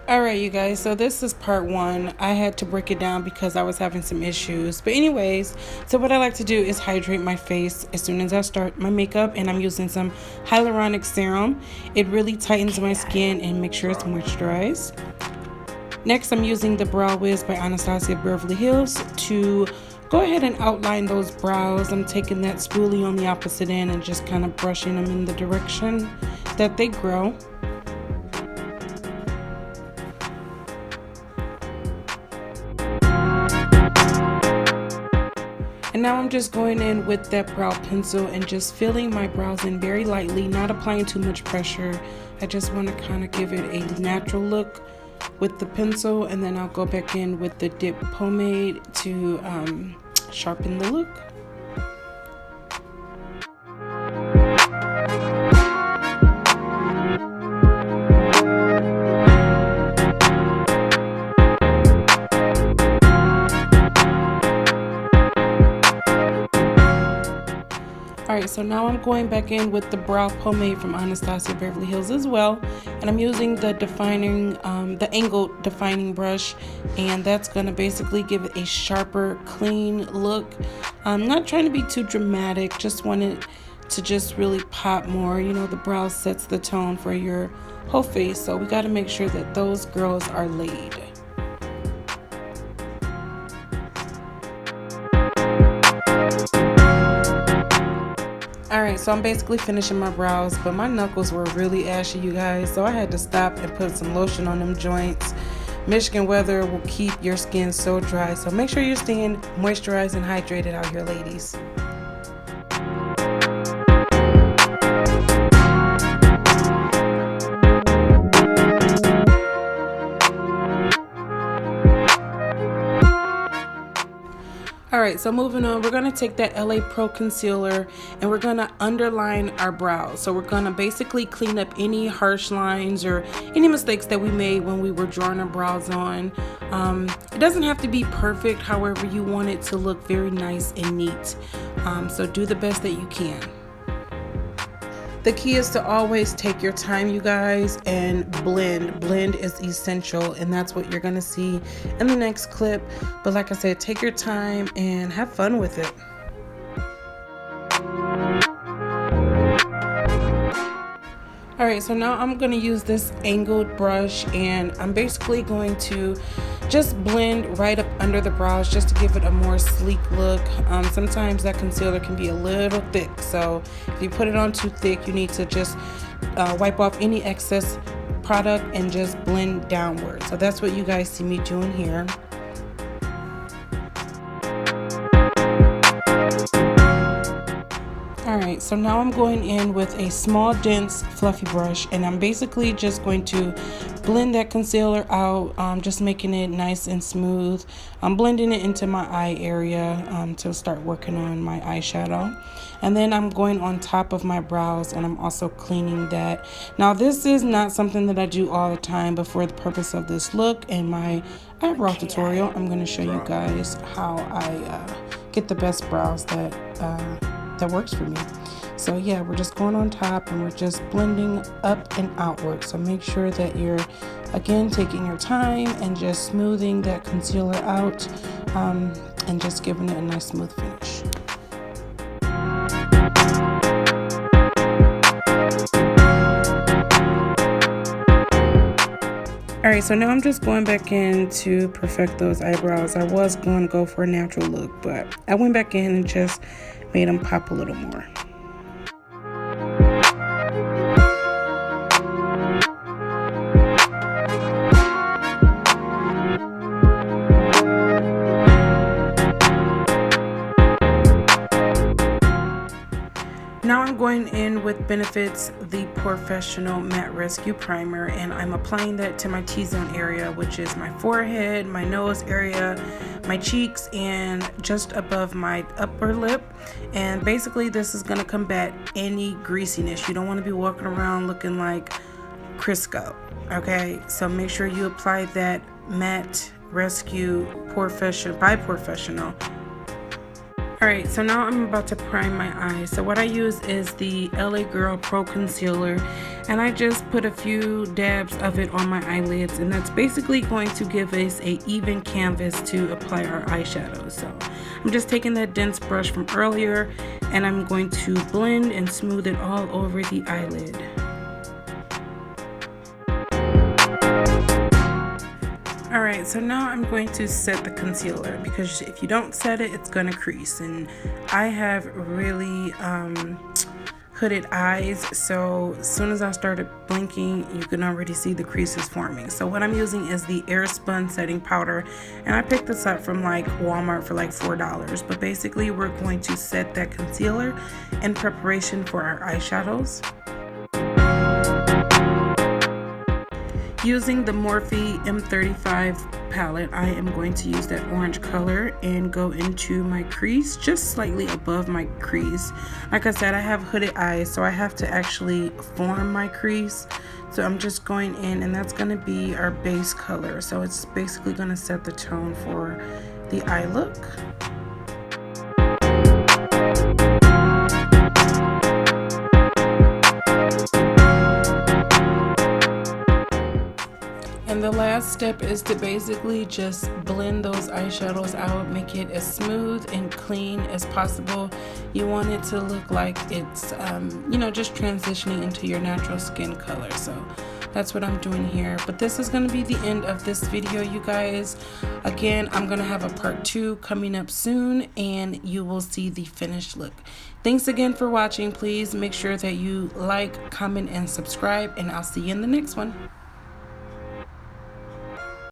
Alright, you guys, so this is part one. I had to break it down because I was having some issues. But anyways, so what I like to do is hydrate my face as soon as I start my makeup, and I'm using some hyaluronic serum. It really tightens my skin and makes sure it's moisturized. Next, I'm using the Brow Wiz by Anastasia Beverly Hills to go ahead and outline those brows. I'm taking that spoolie on the opposite end and just kind of brushing them in the direction that they grow. And now I'm just going in with that brow pencil and just filling my brows in very lightly, not applying too much pressure. I just want to kind of give it a natural look with the pencil, and then I'll go back in with the dip pomade to sharpen the look. Alright, so now I'm going back in with the brow pomade from Anastasia Beverly Hills as well, and I'm using the angled defining brush, and that's going to basically give it a sharper, clean look. I'm not trying to be too dramatic, just wanted to just really pop more. You know, the brow sets the tone for your whole face, so we got to make sure that those girls are laid. Alright, so I'm basically finishing my brows, but my knuckles were really ashy, you guys, so I had to stop and put some lotion on them joints. Michigan weather will keep your skin so dry, so make sure you're staying moisturized and hydrated out here, ladies. Alright, so moving on, we're going to take that LA Pro concealer and we're going to underline our brows. So we're going to basically clean up any harsh lines or any mistakes that we made when we were drawing our brows on. It doesn't have to be perfect, however you want it to look very nice and neat. So do the best that you can. The key is to always take your time, you guys, and blend. Blend is essential, and that's what you're gonna see in the next clip. But like I said, take your time and have fun with it. Alright, so now I'm going to use this angled brush, and I'm basically going to just blend right up under the brows just to give it a more sleek look. Sometimes that concealer can be a little thick, so if you put it on too thick, you need to just wipe off any excess product and just blend downward. So that's what you guys see me doing here. Alright, so now I'm going in with a small, dense, fluffy brush, and I'm basically just going to blend that concealer out, just making it nice and smooth. I'm blending it into my eye area to start working on my eyeshadow. And then I'm going on top of my brows, and I'm also cleaning that. Now, this is not something that I do all the time, but for the purpose of this look and my eyebrow tutorial, I'm going to show you guys how I get the best brows that works for me. So yeah, we're just going on top and we're just blending up and outward. So make sure that you're again taking your time and just smoothing that concealer out and just giving it a nice smooth finish. Alright, so now I'm just going back in to perfect those eyebrows. I was going to go for a natural look, but I went back in and just made them pop a little more. Now I'm going in with Benefit's The Professional Matte Rescue Primer, and I'm applying that to my T-zone area, which is my forehead, my nose area, my cheeks, and just above my upper lip. And basically this is going to combat any greasiness. You don't want to be walking around looking like Crisco, okay? So make sure you apply that Matte Rescue by Professional. Alright, so now I'm about to prime my eyes. So what I use is the LA Girl Pro Concealer, And I just put a few dabs of it on my eyelids, and that's basically going to give us a even canvas to apply our eyeshadows. So I'm just taking that dense brush from earlier and I'm going to blend and smooth it all over the eyelid. Alright, so now I'm going to set the concealer, because if you don't set it, it's gonna crease, and I have really hooded eyes, so as soon as I started blinking, you can already see the creases forming. So what I'm using is the Airspun setting powder, and I picked this up from like Walmart for like $4. But basically we're going to set that concealer in preparation for our eyeshadows. Using the Morphe M35 palette, I am going to use that orange color and go into my crease, just slightly above my crease. Like I said, I have hooded eyes, so I have to actually form my crease. So I'm just going in, and that's going to be our base color. So it's basically going to set the tone for the eye look. And the last step is to basically just blend those eyeshadows out, make it as smooth and clean as possible. You want it to look like it's, you know, just transitioning into your natural skin color. So that's what I'm doing here. But this is going to be the end of this video, you guys. Again, I'm going to have a part 2 coming up soon, and you will see the finished look. Thanks again for watching. Please make sure that you like, comment, and subscribe, and I'll see you in the next one.